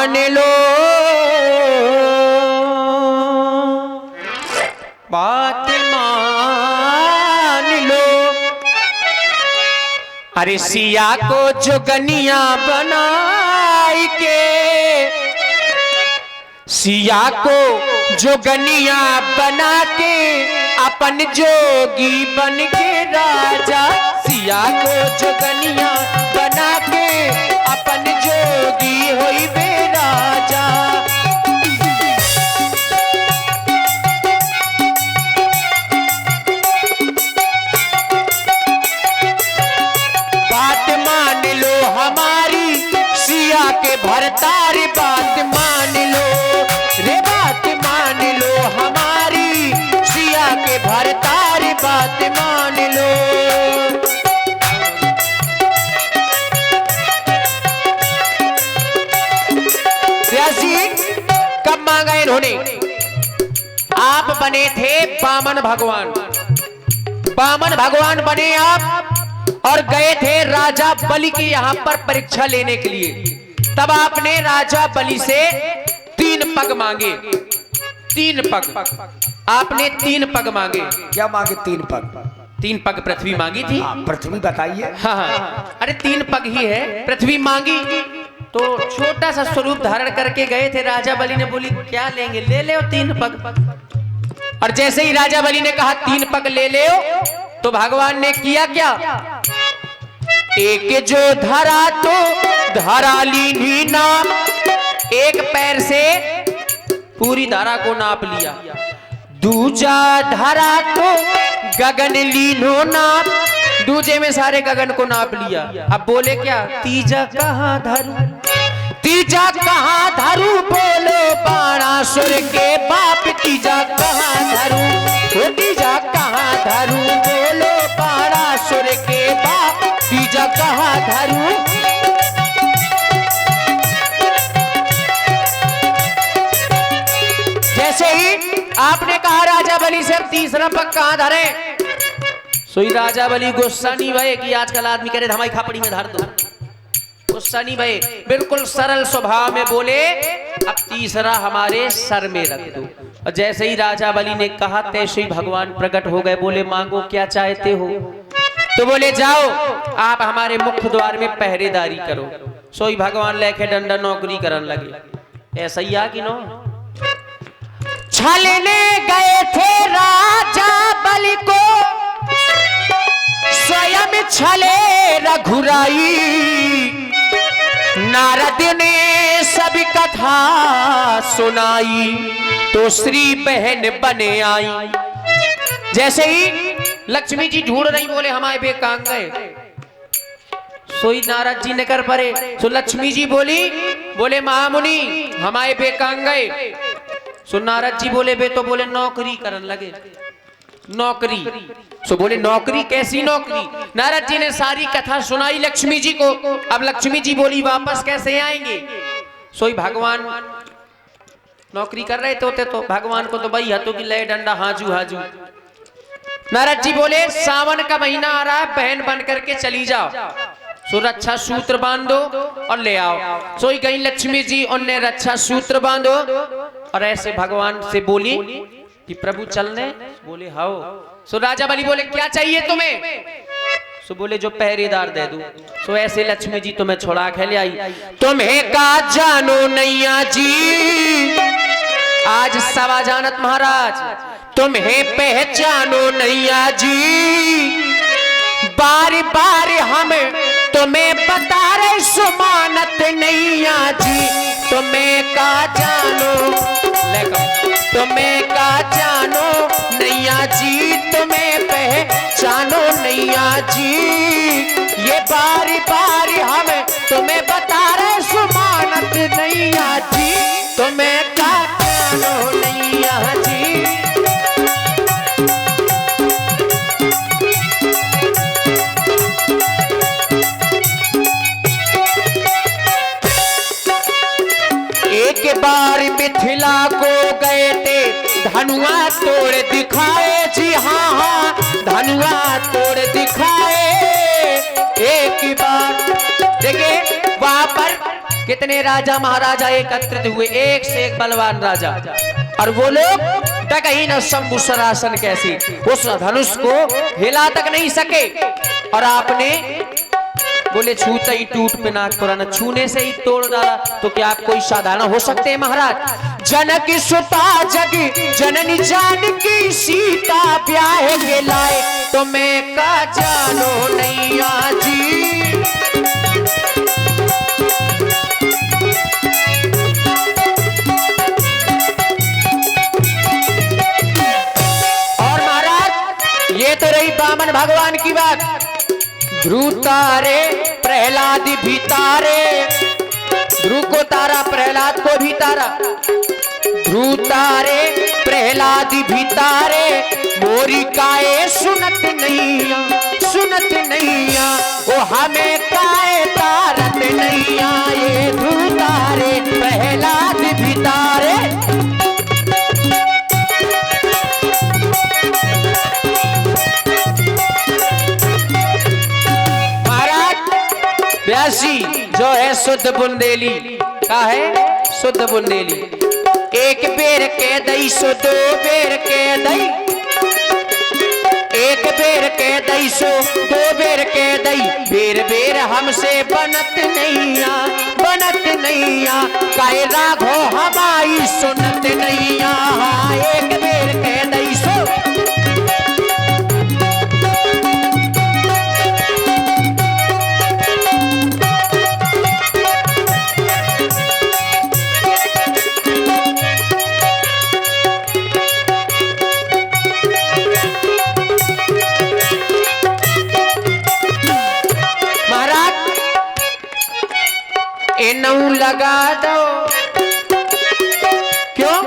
मान लो, बात मान लो। अरे सिया को जोगनिया बनाई के, सिया को जोगनिया बना के अपन जोगी बन के राजा, सिया को जोगनिया बना के अपन जोगी होई बे राजा। बात मान लो हमारी सिया के भरतारी, बात मान लो रे, बात मान लो हमारी सिया के भरतारी, बात मान लो। कब मांगा इन्होंने? आप बने थे वामन भगवान, वामन भगवान बने आप और गए थे राजा बलि की यहां पर परीक्षा लेने के लिए। तब आपने राजा बलि से 3 पग मांगे, 3 पग आपने 3 पग मांगे। क्या मांगे? 3 पग। 3 पग पृथ्वी मांगी थी। पृथ्वी बताइए। हाँ, अरे 3 पग ही है, पृथ्वी मांगी तो छोटा सा स्वरूप धारण करके गए थे। राजा बलि ने बोली क्या लेंगे? ले ले 3 पग। और जैसे ही राजा बलि ने कहा 3 पग ले ले, तो भगवान ने किया क्या? एक जो धरा तो धरा लीनी नाम, एक पैर से पूरी धारा को नाप लिया। दूजा धरा तो गगन लीनो नाप, दूजे में सारे गगन को नाप लिया। अब बोले क्या? तीजा कहाँ धरू, तीजा कहाँ धरू, बोलो बाणासुर के बाप, तीजा कहाँ धरू, वो तीजा कहाँ धरू, बोलो बाणासुर के बाप, तीजा कहाँ धरू। जैसे ही आपने कहा राजा बलि से अब तीसरा पग कहाँ धरे, सोई राजा बलि गुस्सा नहीं भये कि आजकल आदमी कह रहे हमारी खापड़ी में धर दो, गुस्सा नहीं भये, बिल्कुल सरल स्वभाव में बोले अब तीसरा हमारे सर में रख दो। और जैसे ही राजा बलि ने कहा तैसे ही भगवान प्रकट हो गए। बोले मांगो क्या चाहते हो? तो बोले जाओ आप हमारे मुख्य द्वार में पहरेदारी करो। सोई भगवान लेके डंडा नौकरी करने लगे। ऐसा ही आ कि नो? छलने गए थे राजा बलि को, स्वयं छले रघुराई, नारद ने सब कथा सुनाई, तो श्री बहन बने आई। जैसे ही लक्ष्मी जी ढूंढ रही, बोले हमारे बेकांग गए, सोई नारद जी ने कर परे। सो लक्ष्मी जी बोले महामुनि हमारे बेकांग गए। सो नारद जी बोले बे, तो बोले नौकरी करने लगे, नौकरी। सो बोले नौकरी? कैसी नौकरी? नारद जी ने सारी कथा सुनाई लक्ष्मी जी को। अब लक्ष्मी जी बोली वापस कैसे आएंगे? सोई भगवान नौकरी कर रहे थे तो भगवान को तो भाई हाथों की लय डंडा हाजू हाजू। नारद जी बोले सावन का महीना आ रहा है, बहन बन करके चली जाओ, सो रक्षा सूत्र बांधो और ले आओ। सोई गई लक्ष्मी जी, उनने रक्षा सूत्र बांधो और ऐसे भगवान से बोली कि प्रभु चलने? बोले हाओ। सो राजा बलि बोले क्या चाहिए तुम्हें? सो बोले जो पहरेदार दे दूं। सो ऐसे लक्ष्मी जी तुम्हें छोड़ा के ले आई। तुम्हें का जानो नैया जी, आज सवा जानत महाराज, तुम्हें पहचानो नैया जी, बार बार हम तुम्हें बता रहे सुमानत नैया जी, तुम्हें का जानो, तुम्हें का जानो नैया जी, तुम्हें पहचानो नैया जी, ये बार बार हम तुम्हें बता रहे सुमानत नैया जी, तुम्हें का जानो नैया जी। एक बार मिथिला को गए थे, धनुआ तोड़ दिखाए जी, हाँ हाँ धनुआ तोड़ दिखाए। एक बार देखिए वहां पर कितने राजा महाराजा एकत्रित हुए, एक से एक बलवान राजा, और वो लोग डकही न शंभु सरासन कैसी, उस धनुष को हिला तक नहीं सके। और आपने बोले छूते ही टूट पिनाक पुराना, छूने से ही तोड़ डाला, तो क्या आप कोई साधारण हो सकते हैं महाराज। जनक सुता जग जननी जानकी सीता ब्याह के लाए, तो मैं का जानो नैया जी। और महाराज ये तो रही बामन भगवान की बात। ध्रुव तारे प्रहलाद भी तारे, ध्रुव को तारा प्रहलाद को भी तारा। ध्रुव तारे प्रहलाद भी तारे, मोरी काए सुनत नैया, सुनत नैया, वो हमें काए तारत नैया। ये ध्रुव तारे प्रहलाद भी तारे। व्यासी जो है शुद्ध बुंदेली का है, शुद्ध बुंदेली। एक बेर के दई सो दो बेर के दई, एक बेर के दई सो दो बेर के दई, बेर बेर हमसे बनत नैया, बनत नैया, काहे राघो हमारी सुनत नैया। एक बेर के दई सो। नऊ लगा दो, क्यों?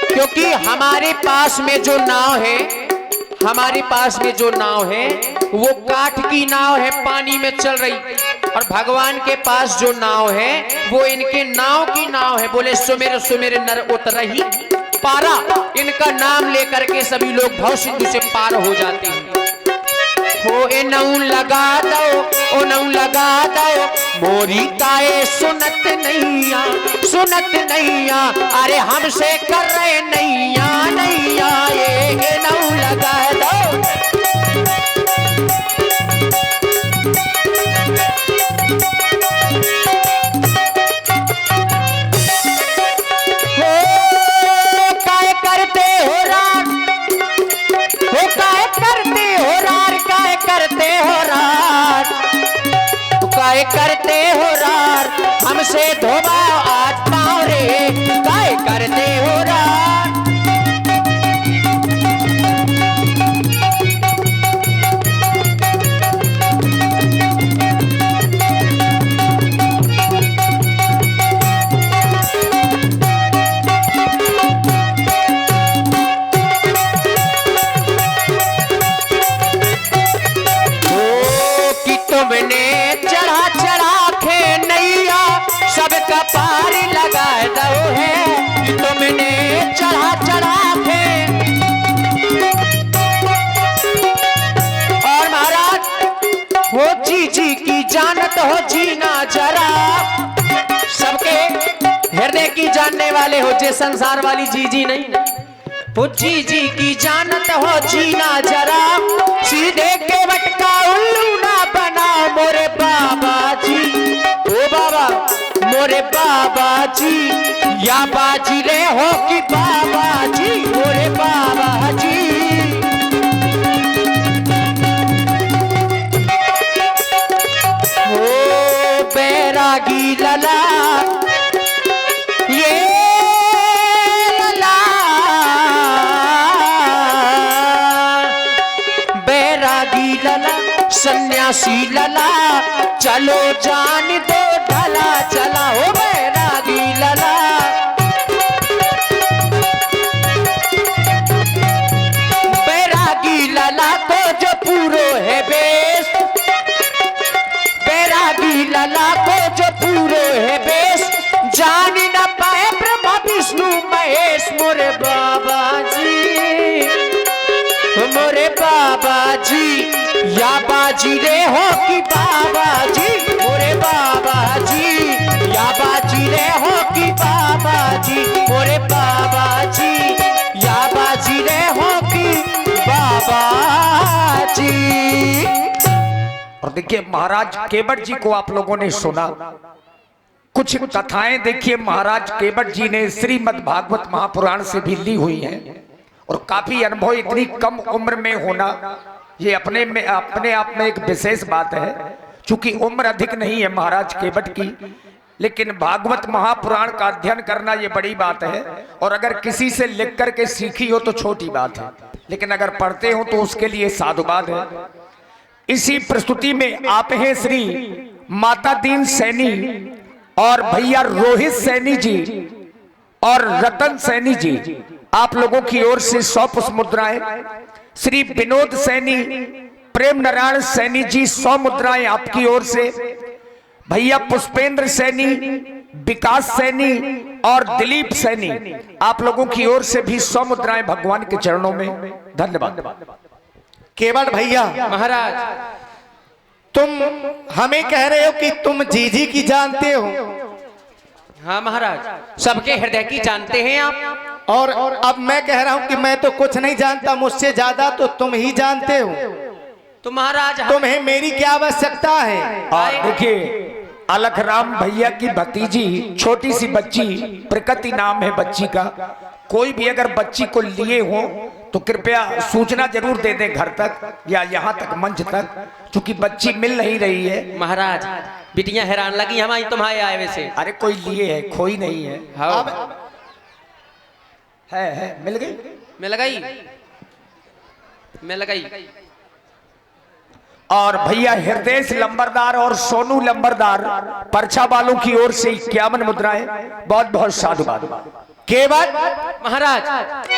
क्योंकि हमारे पास में जो नाव है, हमारे पास में जो नाव है वो काठ की नाव है, पानी में चल रही, और भगवान के पास जो नाव है वो इनके नाव की नाव है। बोले सुमेर सुमेर नर उतरही पारा, इनका नाम लेकर के सभी लोग भव सिंधु से पार हो जाते हैं। हो ए नऊ लगा दो, ओ नऊ लगा दो, मोरी काए सुनत नैया, सुनत नैया, अरे हमसे कर रहे नैया, नैया, ये नऊ लगा दो। हो काय करते हो रात, हो काय करते हो रात, काय करते हो रात, काय करते हो रात, हमसे धोबा आज पाँव रे, काय करते हो रात। तुमने चढ़ा चढ़ा के नैया सबका पार लगा दो है, तुमने चढ़ा चढ़ा के। और महाराज वो जी की जानत हो जीना जरा, सबके हृदय की जानने वाले हो, जे संसार वाली जी नहीं, वो जी की जानत हो जीना जरा, सीधे के बटका उल्लू ना बनाओ मोरे बाबा जी, ओ बाबा मोरे बाबा जी, या बाजी रे हो कि बाबा जी, मोरे बाबा जी। ओ बैरागी लला, ये सन्यासी लला, चलो जान दो ढला चला, हो बैरागी लला। बैरागी लला को जो पूरो है बेस, बैरागी लला को जो पूरो है बेस, जान न पाए ब्रह्मा विष्णु महेश, मोरे बाबा जी, मोरे बाबा जी, या बाजी रे हो कि बाबा जी, मोरे बाबा जी, या बाजी देखिए महाराज केवट जी को आप लोगों ने सुना, कुछ कथाएं देखिए महाराज केवट जी ने श्रीमद् भागवत महापुराण से भी ली हुई हैं और काफी अनुभव इतनी कम उम्र में होना ये अपने आप में एक विशेष बात है। चूंकि उम्र अधिक नहीं है महाराज केवट की, लेकिन भागवत महापुराण का अध्ययन करना ये बड़ी बात है। और अगर किसी से लिख करके सीखी हो तो छोटी बात है, लेकिन अगर पढ़ते हो तो उसके लिए साधुवाद है। इसी प्रस्तुति में आप हैं श्री माता दीन सैनी और भैया रोहित सैनी जी और रतन सैनी जी, आप लोगों की ओर से 100 पुष्प मुद्राएं। श्री विनोद सैनी, प्रेम नारायण सैनी जी 100 मुद्राएं आपकी ओर से। भैया पुष्पेंद्र सैनी, विकास सैनी और दिलीप सैनी, आप लोगों की ओर से भी 100 मुद्राएं भगवान के चरणों में। धन्यवाद। केवट भैया महाराज तुम हमें कह रहे हो कि तुम जीजी की जानते हो, हाँ महाराज सबके हृदय की जानते हैं आप। और अब मैं कह रहा हूं कि मैं तो कुछ नहीं जानता, मुझसे ज्यादा तो तुम ही जानते हो। तो महाराज तुम्हें मेरी क्या आवश्यकता है? और देखिए अलखराम भैया की भतीजी छोटी सी बच्ची, प्रकृति नाम है बच्ची का, कोई भी अगर बच्ची को लिए हो तो कृपया सूचना जरूर दे दें घर तक या यहाँ तक मंच तक, क्योंकि बच्ची मिल नहीं रही है। महाराज बिटियां हैरान लगी हमारी तुम्हारे आए वैसे। अरे कोई लिए है, खोई नहीं है। हाँ है मिल गई। मिल गई। और भैया हृदय लंबरदार और सोनू लंबरदार परछा वालों की ओर से 51 मुद्राएं। बहुत बहुत साधुवाद। केवट महाराज